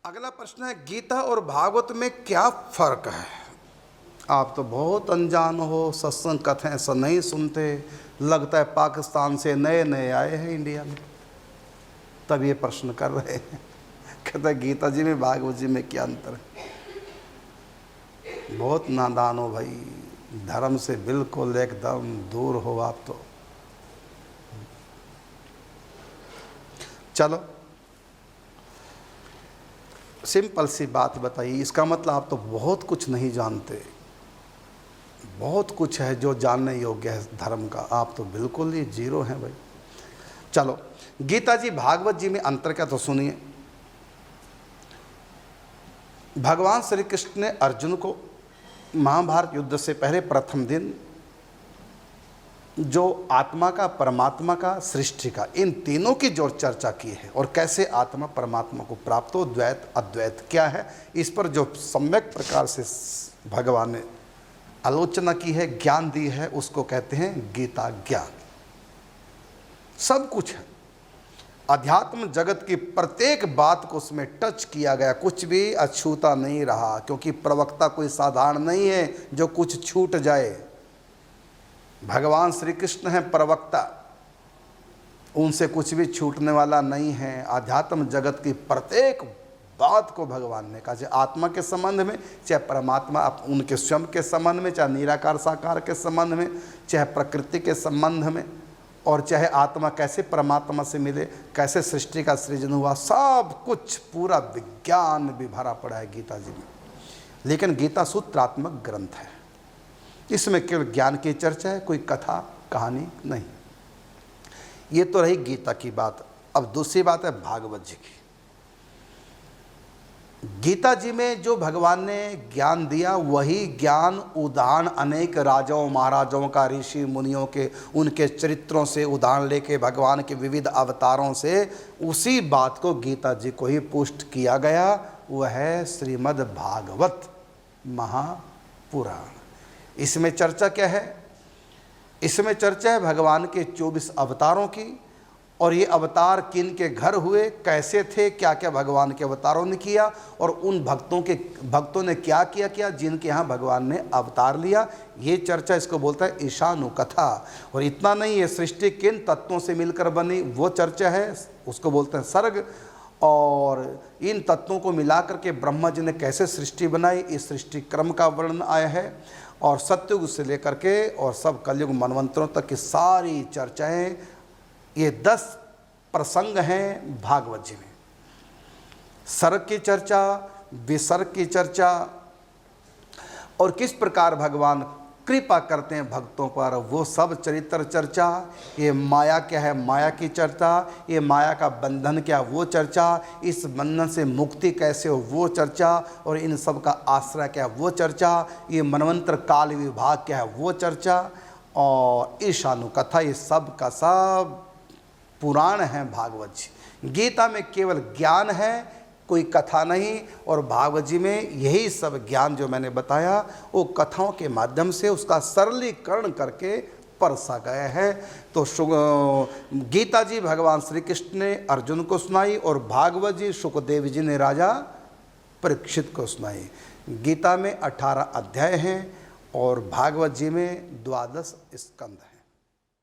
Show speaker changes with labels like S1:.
S1: अगला प्रश्न है, गीता और भागवत में क्या फर्क है? आप तो बहुत अनजान हो, सत्संग कथें सब नहीं सुनते, लगता है पाकिस्तान से नए नए आए हैं इंडिया में, तब ये प्रश्न कर रहे हैं। कहते हैं गीता जी में भागवत जी में क्या अंतर है? बहुत नादान हो भाई, धर्म से बिल्कुल एकदम दूर हो आप तो। चलो सिंपल सी बात बताइए, इसका मतलब आप तो बहुत कुछ नहीं जानते। बहुत कुछ है जो जानने योग्य है धर्म का, आप तो बिल्कुल ही जीरो हैं भाई। चलो गीता जी भागवत जी में अंतर क्या, तो सुनिए। भगवान श्री कृष्ण ने अर्जुन को महाभारत युद्ध से पहले प्रथम दिन जो आत्मा का, परमात्मा का, सृष्टि का, इन तीनों की जो चर्चा की है और कैसे आत्मा परमात्मा को प्राप्त हो, द्वैत अद्वैत क्या है, इस पर जो सम्यक प्रकार से भगवान ने आलोचना की है, ज्ञान दी है, उसको कहते हैं गीता ज्ञान। सब कुछ है, अध्यात्म जगत की प्रत्येक बात को उसमें टच किया गया, कुछ भी अछूता नहीं रहा, क्योंकि प्रवक्ता कोई साधारण नहीं है जो कुछ छूट जाए। भगवान श्री कृष्ण हैं प्रवक्ता, उनसे कुछ भी छूटने वाला नहीं है। आध्यात्म जगत की प्रत्येक बात को भगवान ने कहा, चाहे आत्मा के संबंध में, चाहे परमात्मा उनके स्वयं के संबंध में, चाहे निराकार साकार के संबंध में, चाहे प्रकृति के संबंध में, और चाहे आत्मा कैसे परमात्मा से मिले, कैसे सृष्टि का सृजन हुआ, सब कुछ पूरा विज्ञान भी भरा पड़ा है गीता जी में। लेकिन गीता सूत्रात्मक ग्रंथ है, इसमें केवल ज्ञान की चर्चा है, कोई कथा कहानी नहीं। ये तो रही गीता की बात। अब दूसरी बात है भागवत जी की। गीता जी में जो भगवान ने ज्ञान दिया, वही ज्ञान उदाहरण अनेक राजाओं महाराजाओं का, ऋषि मुनियों के, उनके चरित्रों से उदाहरण लेके, भगवान के विविध अवतारों से उसी बात को गीता जी को ही पुष्ट किया गया। वह है श्रीमद् भागवत महापुराण। इसमें चर्चा क्या है? इसमें चर्चा है भगवान के 24 अवतारों की, और ये अवतार किन के घर हुए, कैसे थे, क्या क्या भगवान के अवतारों ने किया, और उन भक्तों ने क्या किया किया जिनके यहाँ भगवान ने अवतार लिया। ये चर्चा, इसको बोलता है ईशानु कथा। और इतना नहीं, ये सृष्टि किन तत्वों से मिलकर बनी, वो चर्चा है, उसको बोलते हैं सर्ग। और इन तत्वों को मिलाकर के ब्रह्मा जी ने कैसे सृष्टि बनाई, इस सृष्टि क्रम का वर्णन आया है। और सत्युग से लेकर के और सब कलयुग मनवंतरों तक की सारी चर्चाएं, ये 10 प्रसंग हैं भागवत जी में। सर्ग की चर्चा, विसर्ग की चर्चा, और किस प्रकार भगवान कृपा करते हैं भक्तों पर, वो सब चरित्र चर्चा। ये माया क्या है, माया की चर्चा। ये माया का बंधन क्या, वो चर्चा। इस बंधन से मुक्ति कैसे हो, वो चर्चा। और इन सब का आश्रय क्या है, वो चर्चा। ये मनवंतर काल विभाग क्या है, वो चर्चा। और ईशानु कथा, ये सब का सब पुराण है भागवत जी। गीता में केवल ज्ञान है, कोई कथा नहीं। और भागवत जी में यही सब ज्ञान जो मैंने बताया, वो कथाओं के माध्यम से उसका सरलीकरण करके परसा गया है। तो गीता जी भगवान श्री कृष्ण ने अर्जुन को सुनाई, और भागवत जी सुखदेव जी ने राजा परीक्षित को सुनाई। गीता में 18 अध्याय हैं और भागवत जी में 12 स्कंद हैं।